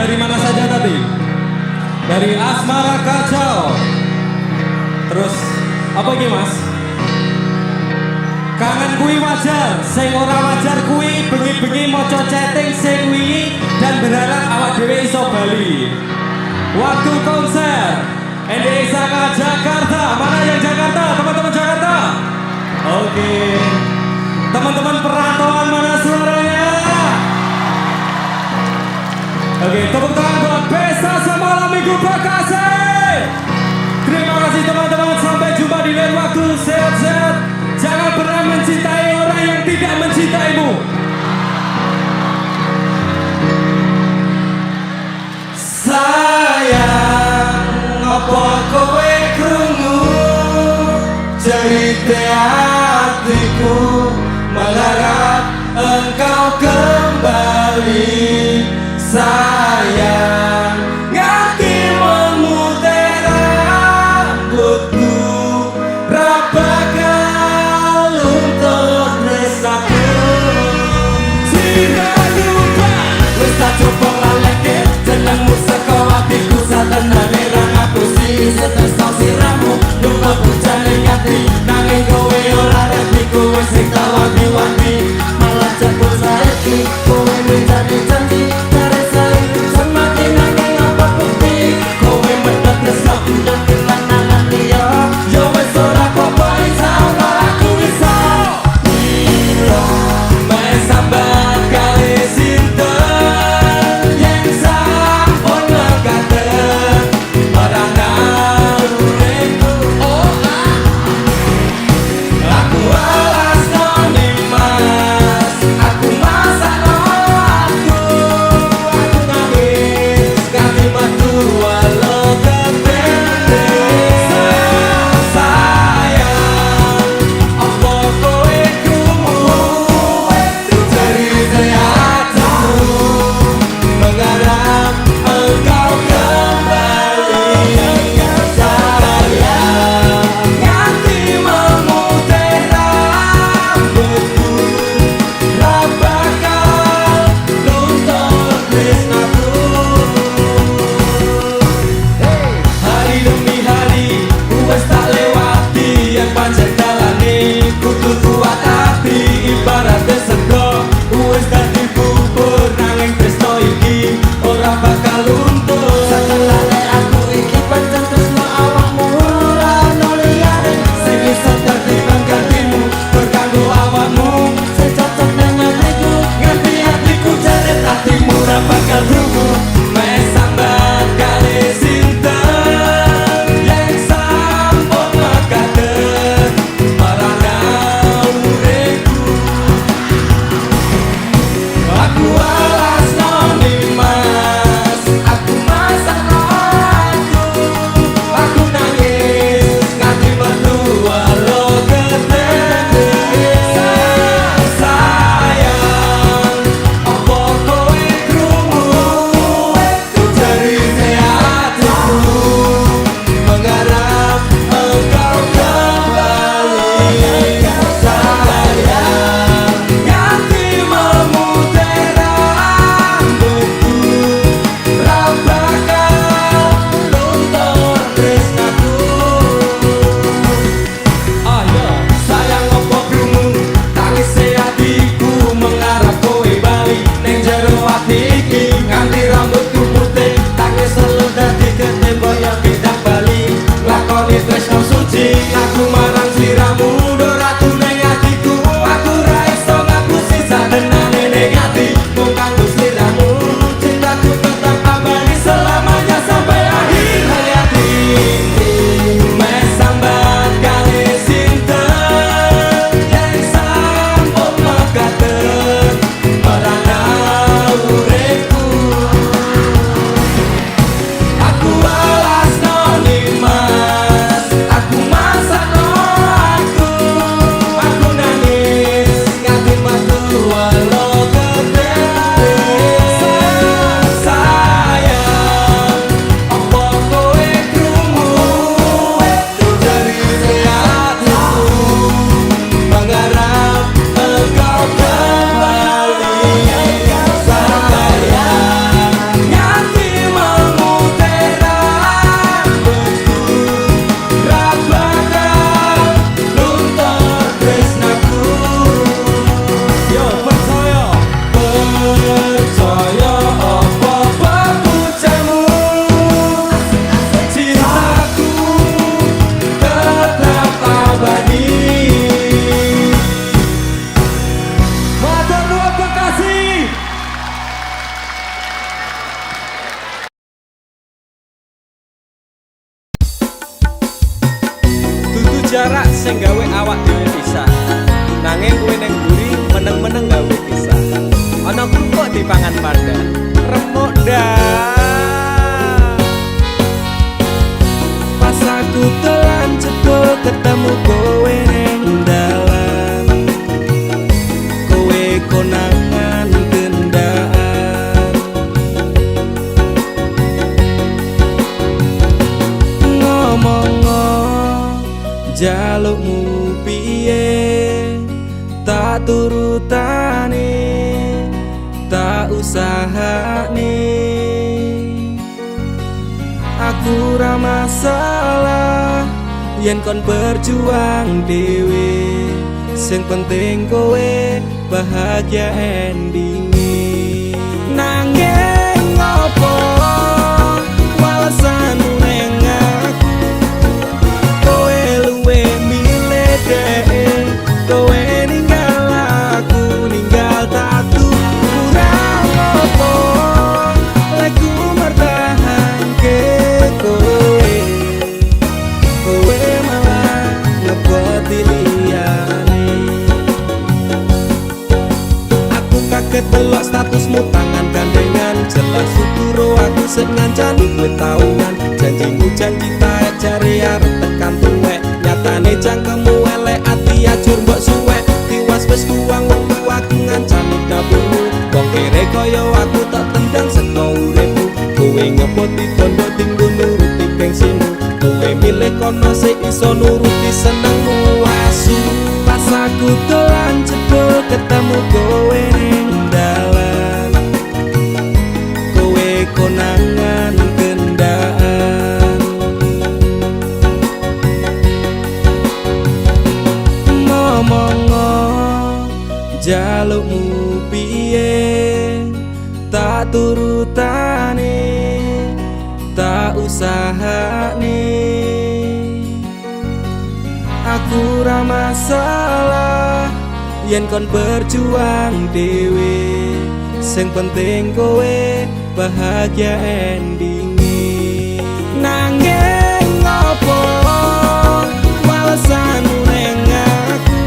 dari mana saja tadi? Dari Asmara Kacau. Terus apa lagi mas? Kangen kui wajar, sing ora wajar kui bengi-bengi moco chatting sing wingi dan berharap awak dhewe iso bali. Waktu konser Endesa Jakarta. Mana yang Jakarta? Teman-teman Jakarta. Oke. Teman-teman perantauan mana suaranya? Oke, tepuk tangan buat Pesta Semalam Minggu Bekasi. Terima kasih teman-teman, sampai jumpa di lain waktu. Sehat-sehat. Jangan pernah mencintai orang yang tidak mencintaimu. Sayang, apa kowe krungu cerita hatiku, mengharap engkau kembali. Sayang, ngerti memutar rambutku, rapakal untuk resaku. Tidak lupa, wis tak coba laleke jenengmu saka hatiku, satenane ra ngapusi setesno siramu. Lupa bujane ngati nanging kowe ora ngerti, kowe sing tak wanti-wanti malah jebul saiki. Kowe menjadi janji turutane, tak usahane. Aku ra masalah yen kon berjuang dhewe, sing penting kowe bahagia endinge. Nanging ngopo walesanmu neng aku, kowe luwe milih dhek, kowe ninggal aku ninggal tatu. Kurang ngopo lek ku mertahanke kowe, kowe malah ngeboti liyane. Aku kaget delok statusmu tangan gandengan, jelas syukuro aku sing ngancani kowe tahunan. Janjimu janji taek jare arep tekan tuwek, nyatane cangkemmu elek ati ajur mbok suwek. Tiwas wis kuwang wektu aku ngancani dapurmu, wong kere kaya aku tak tendang seko uripmu. Kowe ngepoti bondo tinggo nuruti gengsimu, kowe milih kono sik iso nuruti senengmu. Asu pas aku dolan jebul ketemu kowe ning dalan, kowe konangan gendaan. Ngomong-ngo jalukmu piye, tak turutane, tak usahane. Aku ra masalah yen kon berjuang dhewe, sing penting kowe bahagia endinge. Nanging ngopo walesanmu neng aku,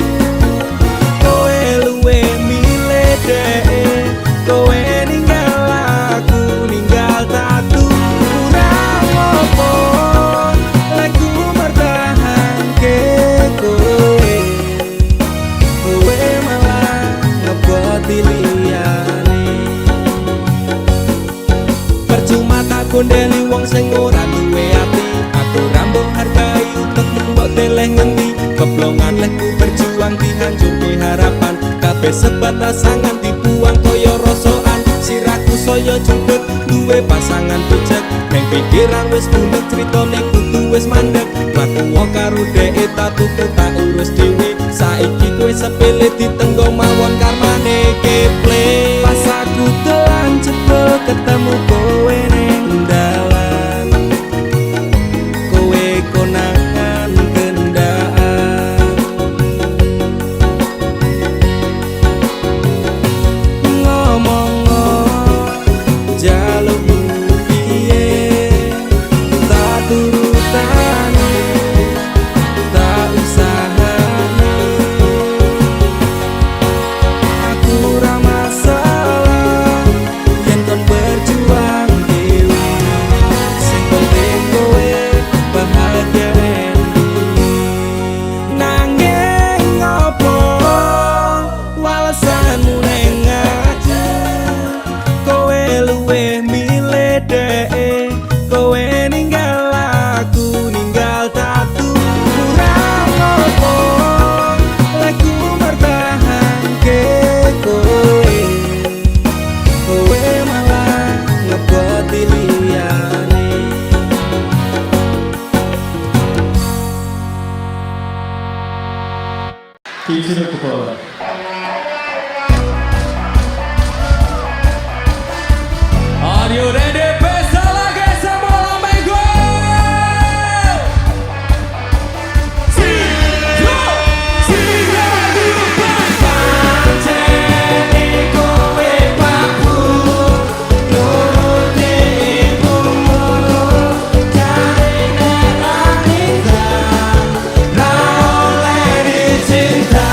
kowe luwe milih dhek, kowe ninggal aku ninggal tatu. Kurang ngopo lek ku mertahanke kowe, kowe malah ngeboti liyane. Percuma tak gondeli wong sing ora duwe ati, aku ra mbok hargai utekmu mbok deleh ngendi. Keblongan lek ku berjuang dihancurke harapan, kabeh sebatas angan dibuang kaya rosokan. Siraku saya jundut duwe pasangan pijak, neng pikiran wis bulet critane kudu wis mandek. Laku karo dhek tak tuku tak urus dhewe, saiki kowe sepele ditenggo mawon karmane keple. Pas aku dolan jebul ketemu kowe ning dalan, kowe konangan gendaan. Ngomong-ngo jalukmu piye, tak turutane, tak usahane. Aku ra masalah yen kon berjuang dhewe, sing penting kowe bahagia endinge. Nanging ngopo walesanmu neng aku, kowe luwe milih dhek, kowe ninggal aku ninggal tatu. Kurang ngopo lek ku mertahanke kowe, kowe malah ngeboti liyane. Kingsir Kepala. Are you ready? Pesta lagi semua lambeng gue. Pancene kowe papu, nuruti ibumu, jarine ranita, ra oleh dicinta.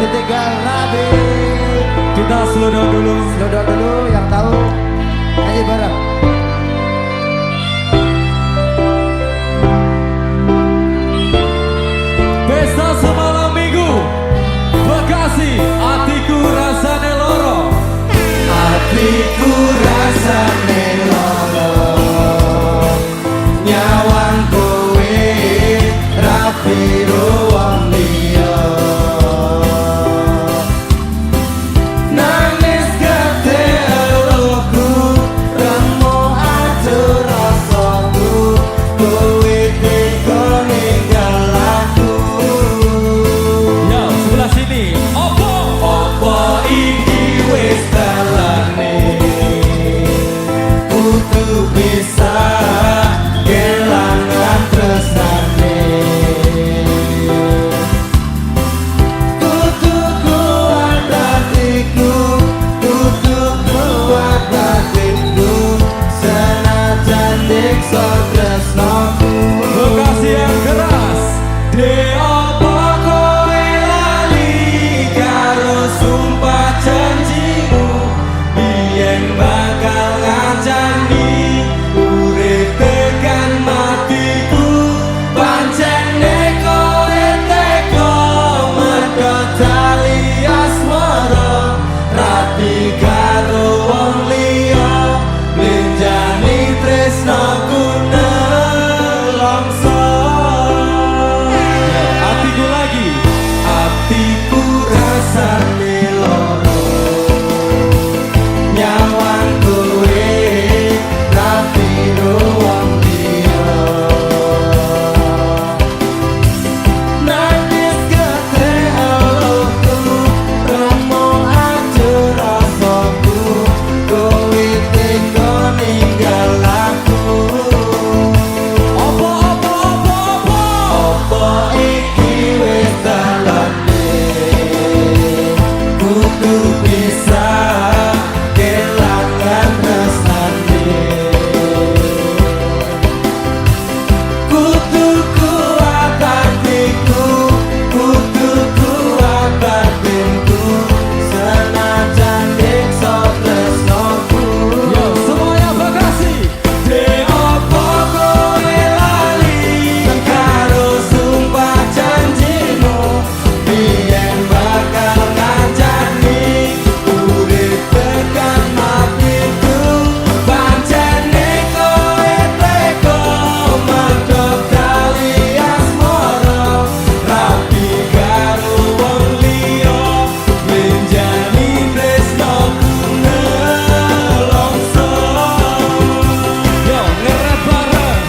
ditinggal Nabi. Kita slow down dulu. Slow down dulu, yang tahu nyanyi bareng. Pesta semalam minggu Bekasi, hatiku rasane loro. Hatiku rasane loro, nyawang kowe rapiro wong liya. Nangis gede eluku, remo atur rasaku, kowe tega ninggal aku. Ya, sebelah sini. Apa iki wis dalane, kudu bisa kelangan tresnane. Kudu kuat hatiku, kudu kuat batinku, senajan diksa tresnaku. Bekasi yang keras. De apa kowe lali karo sumpah janjimu, biyen bakal ngancani urip tekan matiku. Pancene kowe teko mergo tali asmara, rapi karo wong liya, menjani tresnaku nelongso. Hatiku lagi. Hatiku rasane loro, nyawang kowe rapiro wong liya. Nangis gede eluku, remo atur rasaku, kowe tega ninggal aku. Apa iki wis dalane, kudu bisa kelangan tresnane. Kudu kuat hatiku, kudu kuat batinku, senajan diksa tresnaku. Yo, semuanya Bekasi. De apa kowe lali karo sumpah janjimu, biyen bakal ngancani urip tekan matiku. Pancene kowe teko mergo tali asmara, rapi karo wong liya, menjani tresnaku nelongso. Yo, ngeret bareng.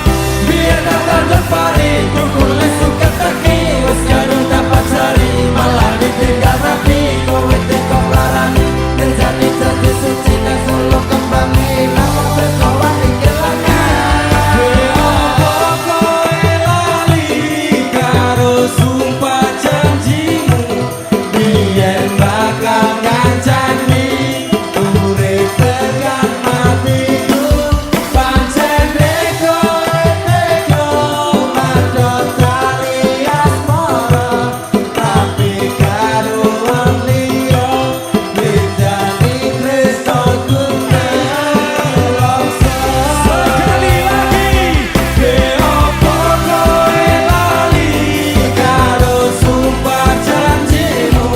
Biar datang terpari, kukulis suka teki, wis kadung dapat cari, malah ditinggal rapi, kowe teko larani, menjadi jadi suci dan solo kembangi, namun berkawan di kelangan. Apa kowe lali karo sumpah janjimu, Biyen bakal ngancani urip tekan matiku. Pancene kowe tega mergo tali asmara, tapi karo wong liya, menjadi tresnaku nelongso. sekali lagi. De apa kowe lali karo sumpah janjimu,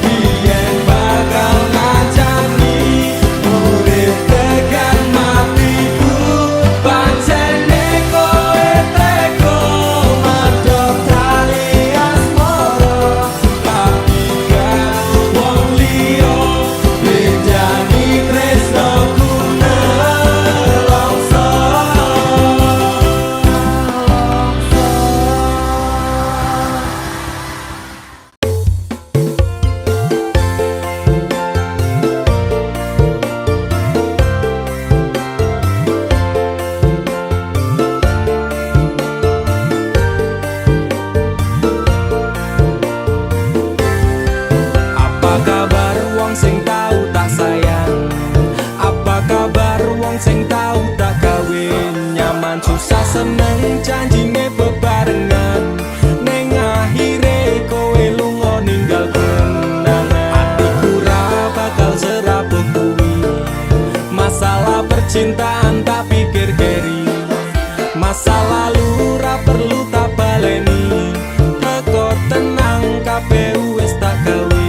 biyen bakal ngancani urip tekan matiku. Pancene kowe teko mergo tali asmara, tapi karo wong liya, menjadi tresnaku nelongso. Apa kabar wong sing tau tak sayang? Apa kabar wong sing tau tak kawin? Nyaman susah seneng janjine bebarengan, ning akhire kowe lunga ninggalken. Masa lalu ra perlu tak baleni, teko tenang kabeh wis tak gawe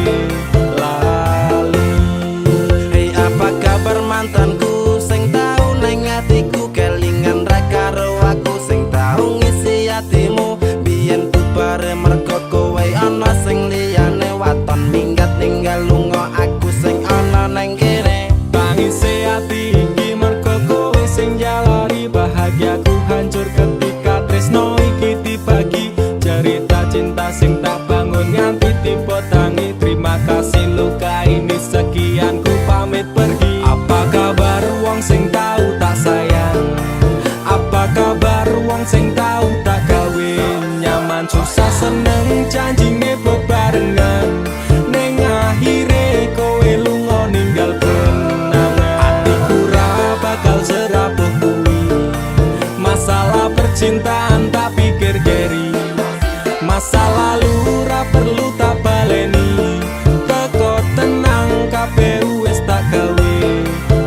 lali. Hei apa kabar mantanku sing tau nang atiku, kelingan ra karo aku sing tau ngisi atimu. Biyen bubare mergo kowe ana sing liyane, waton minggat ninggal lunga aku sing ana nang kene. Tangise ati iki mergo kowe sing jalari, bahagiaku hancur ketika tresno iki dibagi. Cerita cinta sing tak bangun nganti tiba tangi, terima kasih luka ini sekian ku pamit pergi. Apa kabar wong sing tahu tak sayang, apa kabar wong sing tahu tak gawe nyaman, susah seneng janjine bebarengan, ning akhire kowe lunga ninggal kenangan. Atiku ra bakal serapuh kuwi, masalah percintaan tak pikir keri. Masa lalu ra perlu tak baleni, teko tenang kabeh wis tak gawe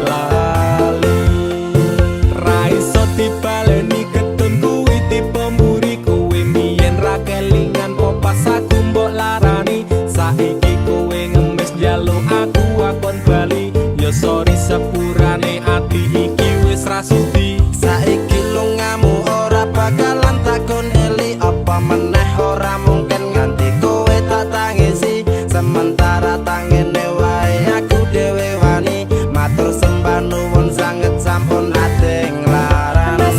lali. Ra iso dibaleni ketun kuwi tipe mburi, kowe mbiyen ra kelingan po pas aku mbok larani. Saiki kowe ngemis njaluk aku akon bali, yo sorry sepurane ati iki wis ra sudi. Saiki lungamu ora bakalan takon eli, apa meneh ora mungkin nganti kowe tak tangisi. Sementara tangene wae aku dhewe wani, matur sembah nuwun sanget sampun ate nglarani.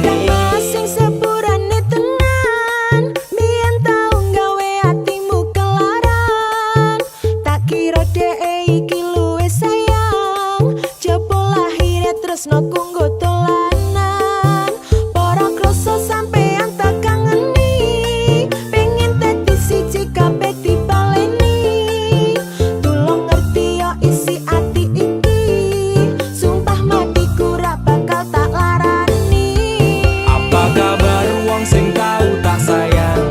Sing sepurane tenan, biyen tau gawe atimu kelaran. Tak kira dhek iki luwih sayang, jebul lahire tresno kanggo dolanan. Para kroso sampean tak kangeni, pengin dadi siji kabeh dibaleni. Tulung ngerti yo isi ati iki, sumpah matiku ra bakal tak larani. Apa kabar wong sing tahu tak sayang,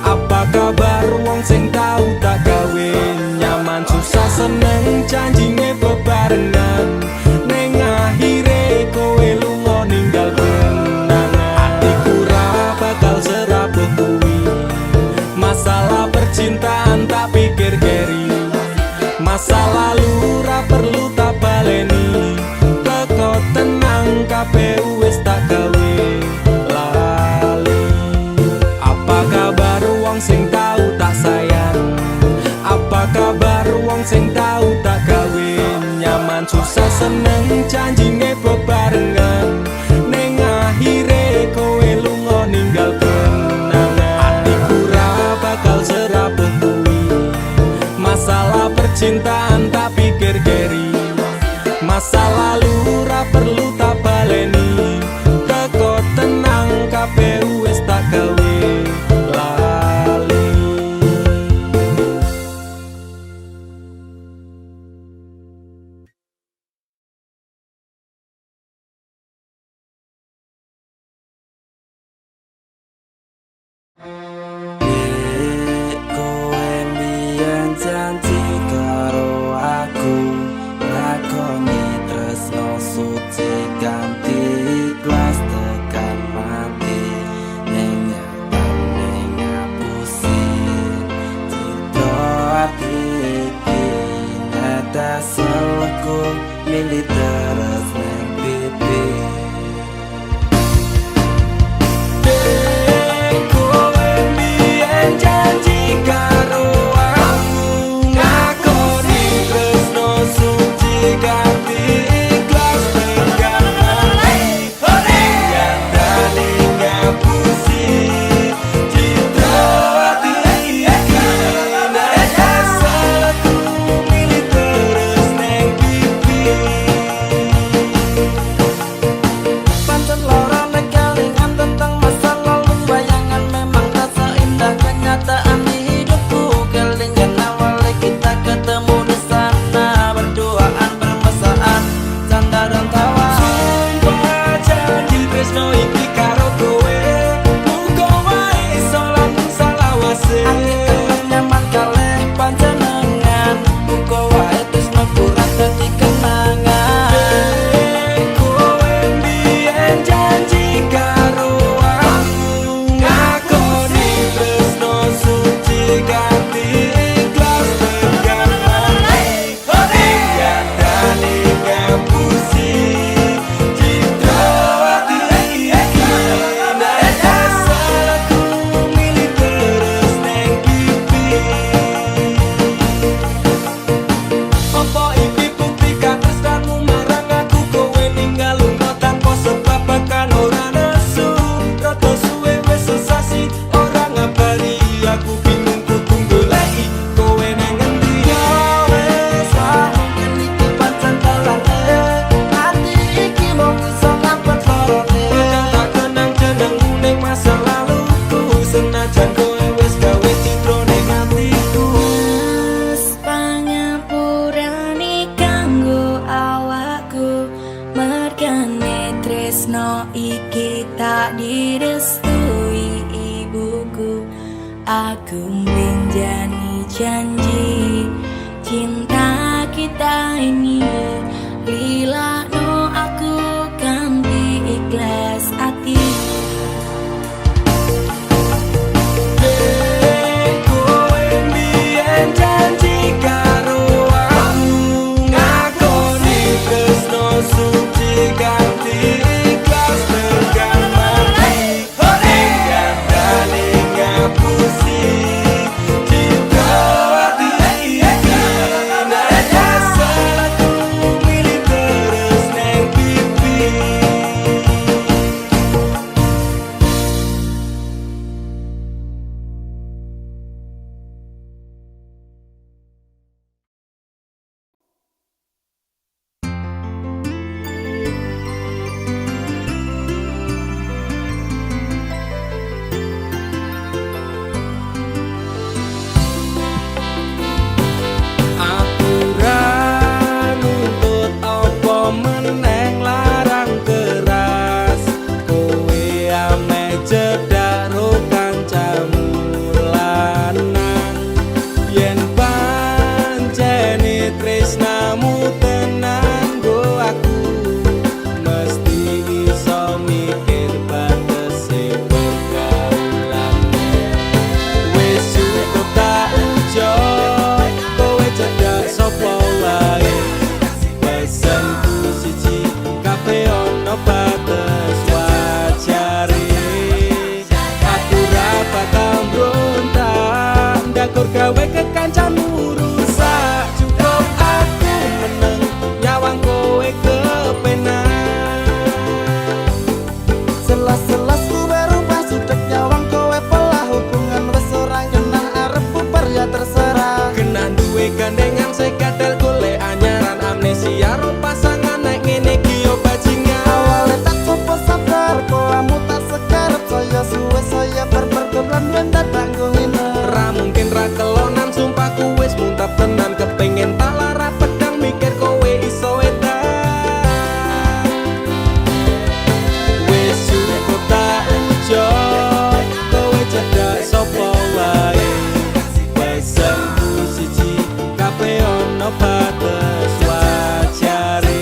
apa kabar wong sing tahu tak gawe nyaman, susah seneng janjine bebarengan, ning akhire kowe lunga ninggal kenangan. Atiku ra bakal serapuh kuwi, masalah percintaan tak pikir keri. Masa lalu ra perlu tak baleni, teko tenang kabeh wis tak gawe lali. Apa kabar wong sing tahu tak sayang, apa kabar wong sing tahu tak gawe nyaman, susah seneng janjine bebarengan, ning akhire kowe lunga ninggal kenangan. Atiku ra bakal serapuh kuwi, masalah percintaan tak pikir keri. Masa lalu ra perlu tak baleni, teko tenang kabeh wis tak gawe lali. Kowe mbiyen janji karo rada suwe wis sesasi ora ngabari aku bingung kudu goleki kowe nang ngendi Wes mungkin iki pancen talane ati iki mung iso ngapet lorone tak kenang-kenang ning masa laluku senajan kowe wis gawe citra ning atiku Mas pangapurane kanggo awakku mergane tresno iki tak direstui ibuku aku menjani janji cinta kita ini lila no aku ganti ikhlas hati kowe mbiyen janji karo aku ngakoni tresno suci ganti ikhlas tekan mati enggak tali ngapusi cinta hati iki nada salahku milih terus neng pipi Aturan nuntut apa meneng larang keras kowe ame cedak ro kancamu lanang yen pancene tresnamu tenan go aku mesti iso mikir batese pergaulanmu wis cukup tak ujo kowe cedak sapa wae pesenku siji kabeh ana batas wajare aku ra bakal mbrontak ndakur gawe kekancanmu rusak cukup aku meneng nyawang kowe kepenak Selas-selas kuwe rupah sudek nyawang kowe pelah hubungan wis ora ngenah arep bubar ya terserah kena duwe gandengan sekatel golek anyaran amnesia ro pasangan naik ngene iki yo bajingan awalnya tak coba sabar koamu tak sekarep saya suwe saya berpergoblan wendat tak ngene ra mungkin ra kelonan sumpahku wis muntap tenan kepengen tak lara pedang mikir kowe iso edan wis cukup tak ujo kowe cedak sapa wae pesenku siji kabeh ana batas wajare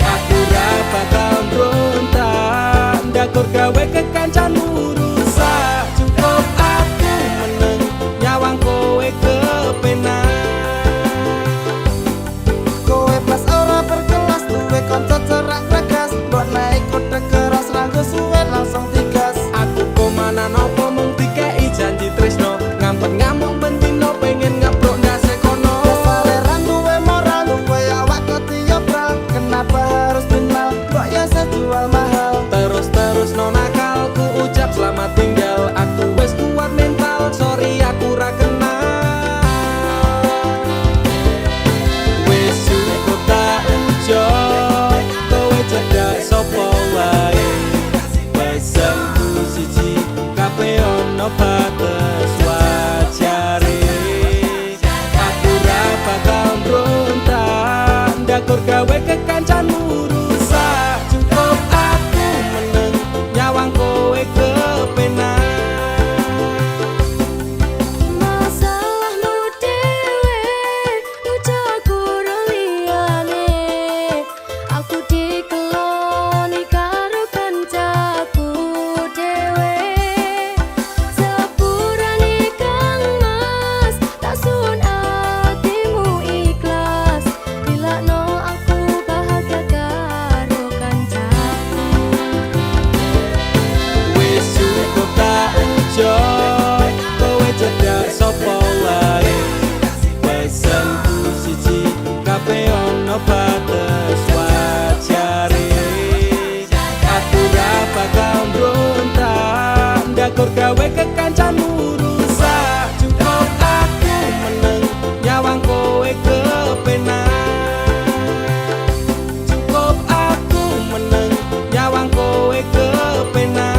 aku ra bakal mbrontak ndakur gawe kekancanmu rusak cukup aku meneng nyawang kowe kepenak kowe pas ora berkelas duwe kanca cerak bregas mbok naik kode keras ranggo suwe langsung digas aku komana nopo mung dikei janji tresno ngampet ngamuk bentino pengen ngeprok ndase kono Saleran duwe moral duwe awak ketiobral kenapa harus binal kok ya saya jual mahal terus no nakal ku ucap selamat tinggal aku wis kuat mental sorry aku ra kenal wis cukup tak ujo kowe cedak sapa wae pesenku siji kabeh ana batas wajare aku ra bakal mbrontak ndakur gawe kekancanmu rusak cukup aku meneng nyawang kowe kepenak Masalahmu dewe, ucaku liyane. Aku dikeloni karo kancaku dewe. Sepur tur gawe kekancanmu rusak. Cukup aku meneng nyawang kowe kepenak. Cukup aku meneng nyawang kowe kepenak.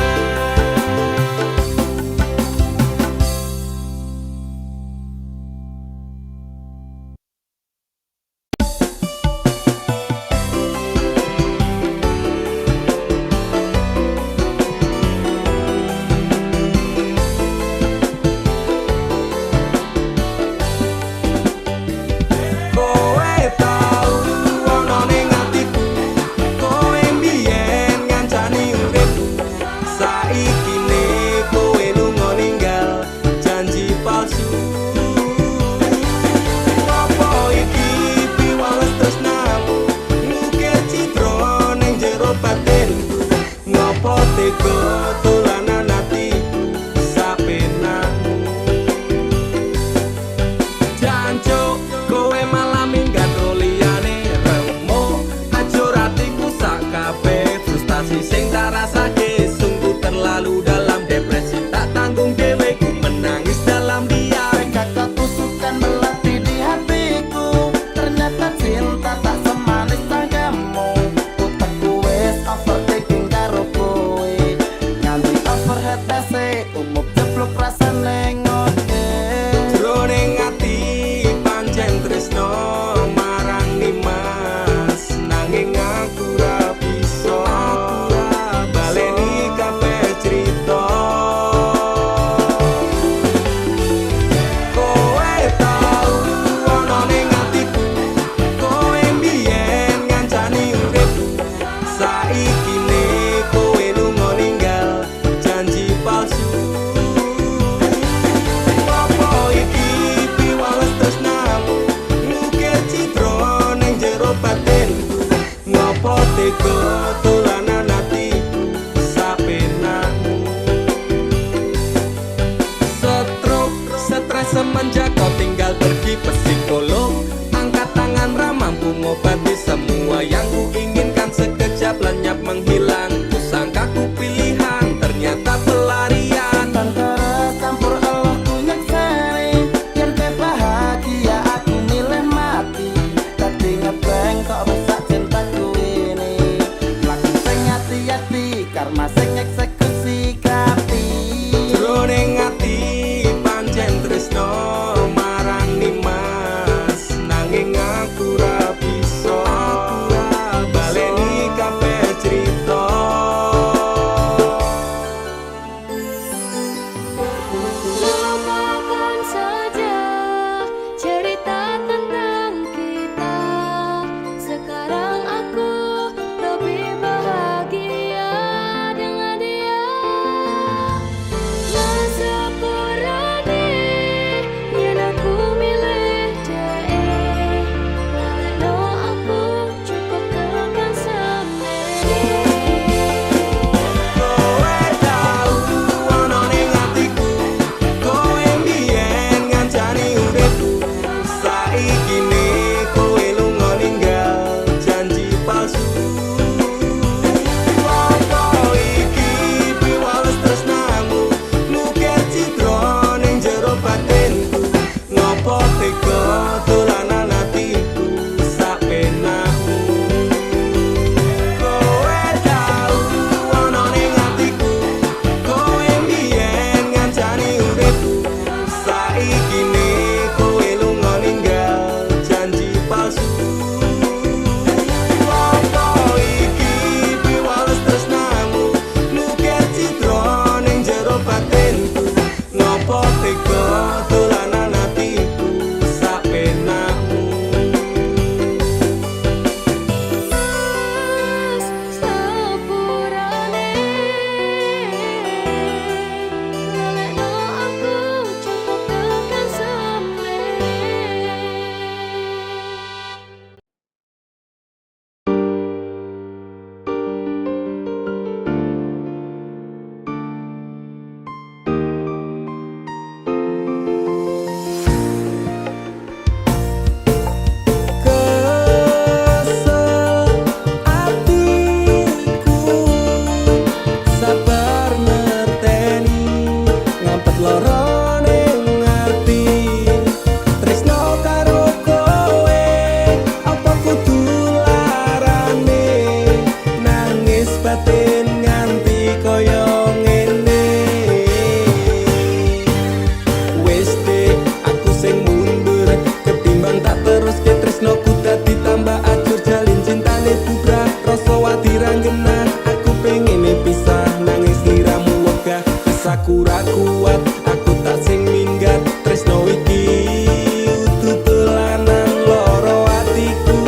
aku ra kuat, aku tak sing minggat tresno iki utuh telanan loro atiku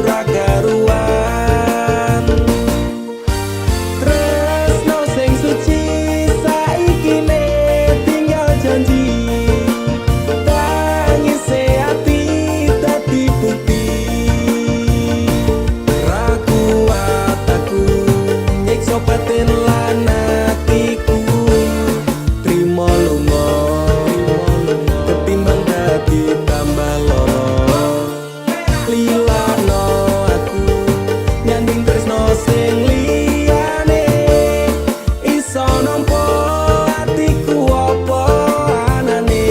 ra karuan. Tresno sing suci saiki ne tinggal janji, tangise ati dadi bukti. Ra kuat aku nyiksa batin lan atiku, trimo lunga ketimbang dadi tambah loro. Lilano aku nyanding tresno sing liyane, iso nampa atiku apa anane.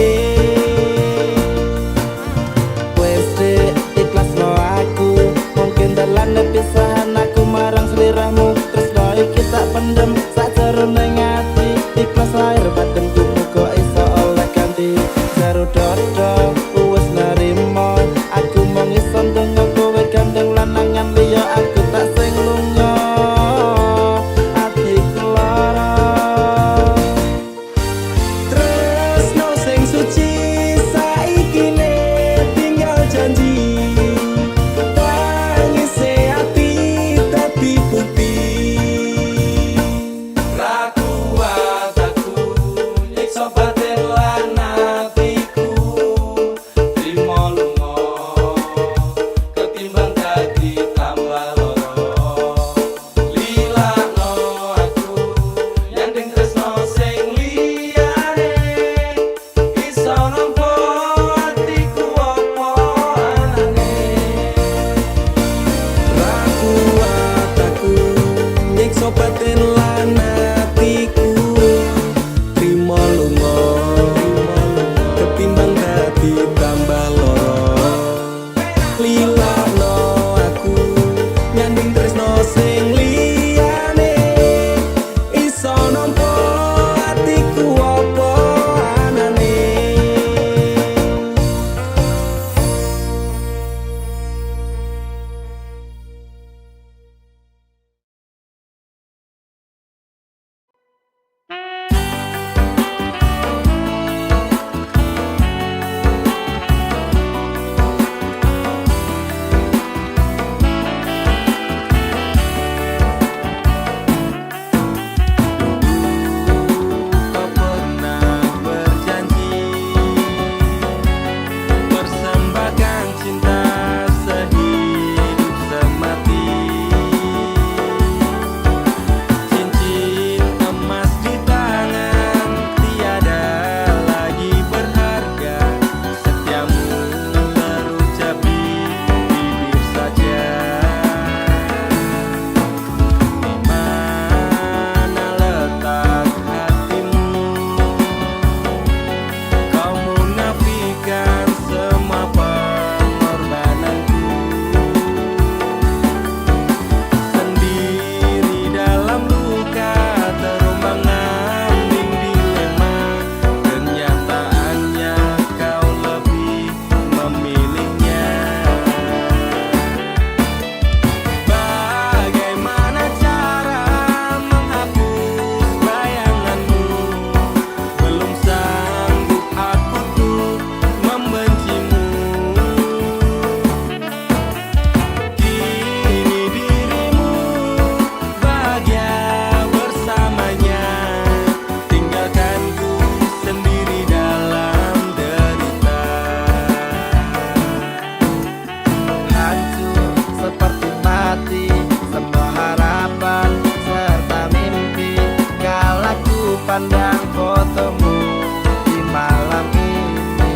Wes dek ikhlasno aku, mungkin dalan pisahan aku marang sliramu. Tresno iki tak pendem sakjerone ati, ikhlas lahir batinku muga iso oleh ganti. Jero dodo wis narimo, aku mung iso ndonga kowe gandeng lanangan liya, aku tak sing lunga atiku lara. Tresno sing suci saiki ne tinggal janji, tangise ati dadi bukti. Ra kuat aku nyiksa batin lan atiku, trimo lunga ketimbang dadi tambah loro. Lilakno aku nyanding tresno sing liyane, iso nampa atiku apa anane. Ra kuat aku nyiksa batin lan atiku, trimo lunga ketimbang dadi tambah loro. Lilakno aku nyanding tresno sing liyane, iso nampa atiku apa anane. Kau pernah berjanji persembahkan cinta sehidup semati, cincin emas di tangan tiada lagi berharga, setiamu terucap di bibir saja. Di mana letak hatimu? Kau munafikan semua pengorbananku, sendiri dalam luka terombang-ambing dilema. Kenyataannya kau lebih memilihnya. Bagaimana cara menghapus bayanganmu? Belum sanggup aku tuh membencimu. Kini dirimu bahagia bersamanya, tinggalkanku sendiri dalam derita. Hancur seperti mati semua harapan serta mimpi, kala ku pandang fotomu di malam ini.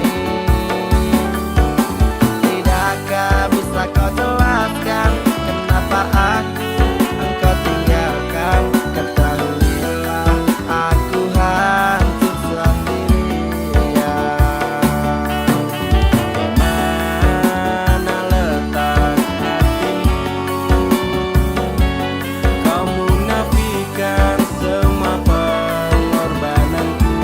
Tidakkah bisa kau jelaskan kenapa aku engkau tinggalkan? Ketahuilah aku hancur sendirian. Di mana letak hatimu? Kau munafikan semua pengorbananku,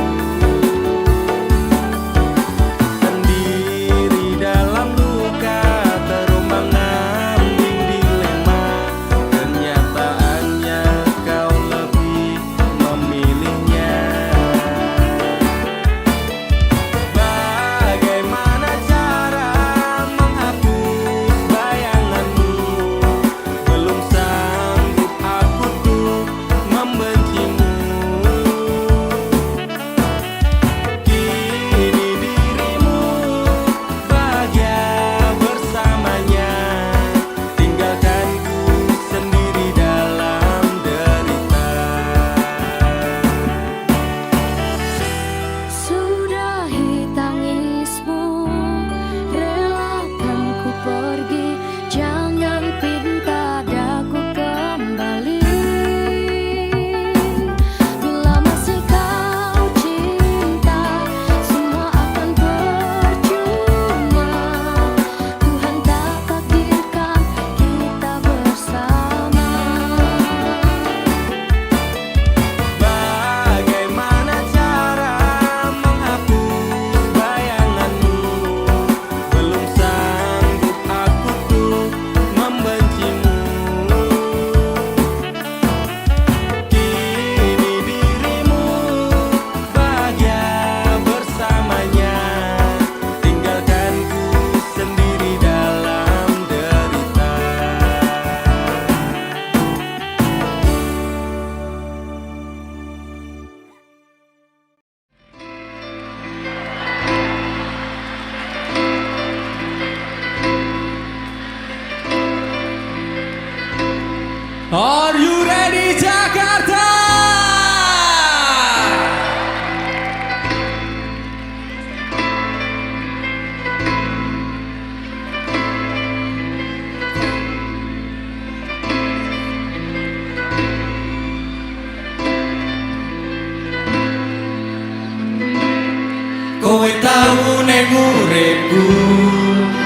uripku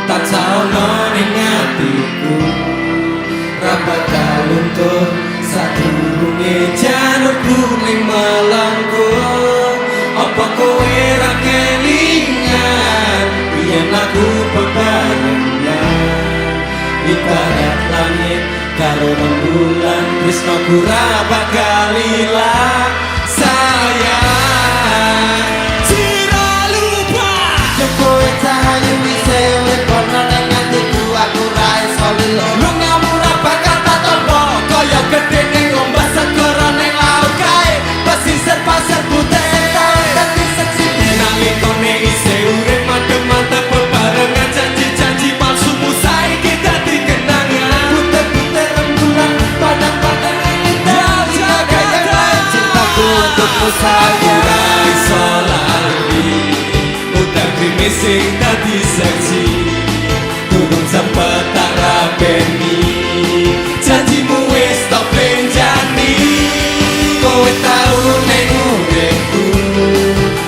tansah ono ning atiku ra bakal luntur sadurunge janurku ning malangku apa kowe ra kelingan yen aku bebarengan ibarat langit karo rembulan tresnaku ra bakal ilang sayang sira lupa yen kowe cahayu wise urip ana ning atiku aku ra iso lilo lungamu ra bakal tak tompo kaya gedhe ning ombak segara ning laut kae pesisir pasir putih dadi seksi nanging kone isih urip madhep-madhep bebarengan janji-janji palsumu saiki dadi kenangan putih-putih rembulan padang-padang indah jaga cintaku untukmu sayang iso lali utek sing dadi seksi durung sempet tak rapeni janjimu wis tak benjani kowe tau ning uripku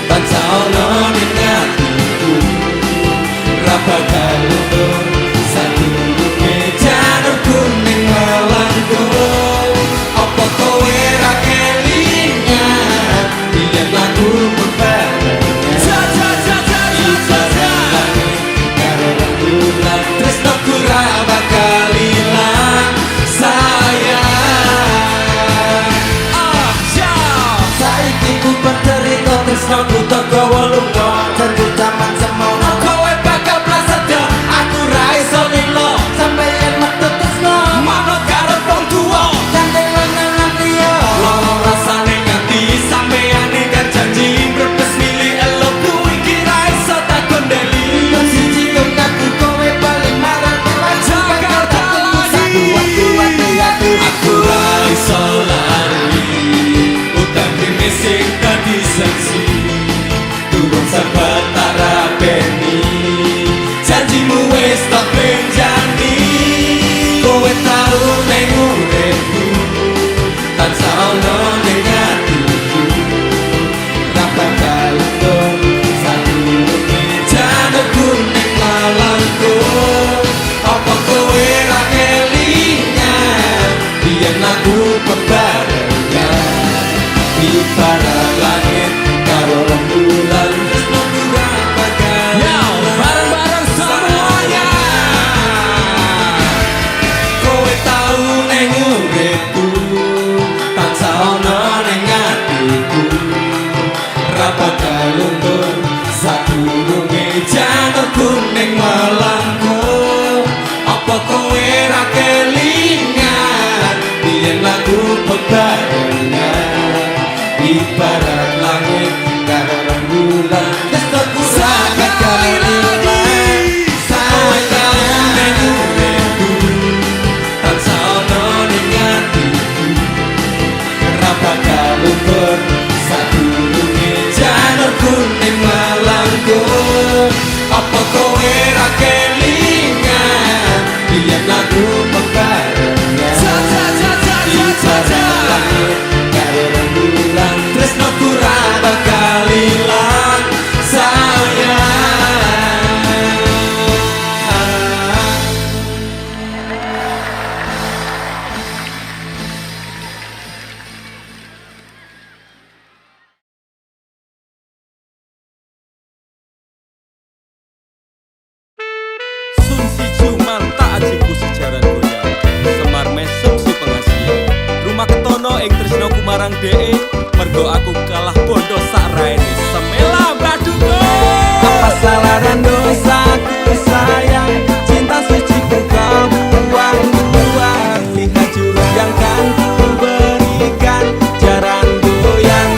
tansah ono ning atiku ra bakal luntur sadurunge janurku ning malangku apa kowe ra kelingan yen lagu bebarengan karo rembulan tresnaku ra bakal ilang sayang saiki ku bercerita tresnaku tegawa lunga janji jaman semono kowe bakal prasaja aku ra iso lilo sampeyan metu tresno manut karo wong tuwa gandeng lengan liya loro rasane nganti sampeyan ingkar janji mbrebes milih elokku iki ra iso tak gondeli siji aku kowe paling marang Jakarta lagi aku ra iso lari utak sing dadi seksi durung sempat tak rapeni janjimu wis tak benjani kowe tau ning uripku tansah ono ning atiku ra bakal luntur sadurunge janurku ning malangku apa kowe ra kelingan yen aku bebarengan ibarat langit karo rembulan tresnaku ra bakal bareng-bareng semuanya kowe tau ning uripku tansah ono ning atiku ra bakal luntur sadurunge janurku ning malangku apa kowe ra kelingan yen lagu bebarengan ibarat langit karo rembulan tresnaku ra bakal ilang sayang ning uripku tansah ono ning atiku ra bakal luntur sadurunge janurku ning malangku apa kowe ra kelingan yen lagu bebarengan ibarat langit karo rembulan tresnaku ra bakal ilang sayang Sun si Juman tak ajiku sejaran goyang Semar mesem si pengasian Rumah ketono ing tresno kumarang DE Mergo aku kalah bondo sak raine Semela baduko apa salaran dosaku sayang cinta suci ku kau buang-buang lihat jurus yang kan ku berikan jaran goyang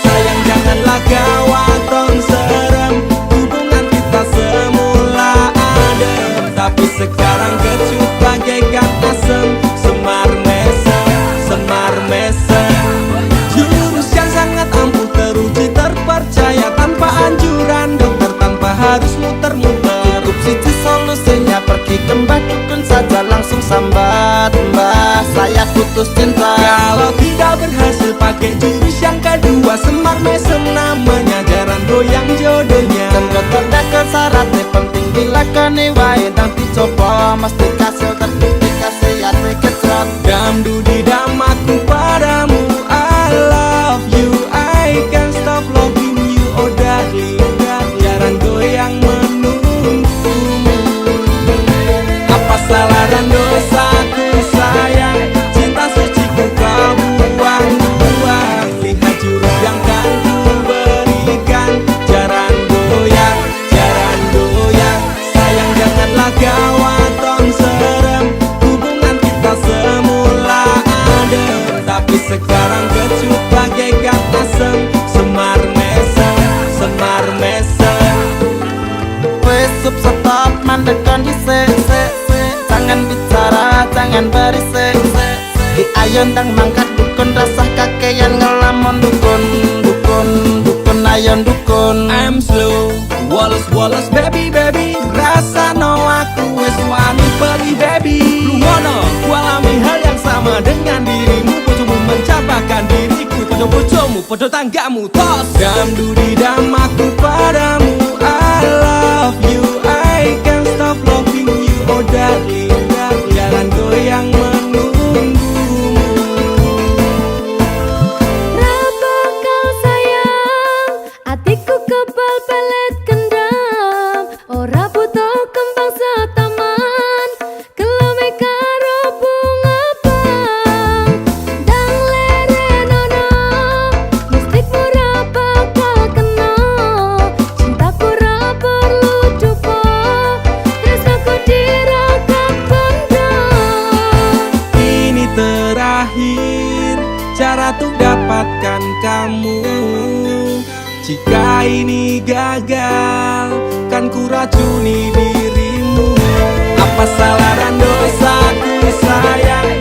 sayang janganlah kau atong serem hubungan kita semula adem tapi sekarang kecut bagaikan asem semar mesem jurus yang sangat ampuh teruji terpercaya tanpa anjuran dokter tanpa harus muter-muter cukup siji solusinya pakai jurus yang kedua. Semar mesem namanya, jarang goyang jodohnya. Tanda ke syaratnya penting dilakoni wae. Dan dicoba mesti kasil terbukti kasih hati kecot. Damdu di dam aku padamu, I love you, I can't stop loving you, oh darling. Jarang goyang menunggumu. Apa salah dan dosaku sayang, cinta suciku kau buang-buang. Lihat jurus yang kan ku berikan, jarang goyang, jarang goyang. Sayang janganlah kau aton serem, hubungan kita semula adem. Tapi sekarang kecut bagaikan asem, semar mesem, semar mesem. Wes stop mandekan di se. Jangan bicara, jangan berisik. Di ayon dang mangkat dukun, rasah kakean ngelamun dukun. Dukun ayon dukun. I'm slow, Wallace baby baby. Rasa no aku wes wani pergi baby. Lumono, ku alami hal yang sama dengan dirimu. Bojomu mencapakan diriku, bojomu, bojo tanggamu. Tos damdu di dam aku padamu, I love you, I can't stop loving you, oh darling. Jangan goyang menunggumu. Rapa kau sayang, hatiku kebal pelet kendam. Ora butuh kembang setaman, kelame karo bunga bang. Dang lerenono, mistikmu ra bakal kena. Cintaku ra perlu dupa, tresnaku diragam benda. Ini terakhir cara untuk dapatkan kamu. Jika ini gagal, kan ku racuni dirimu. Apa salah dan dosaku sayang,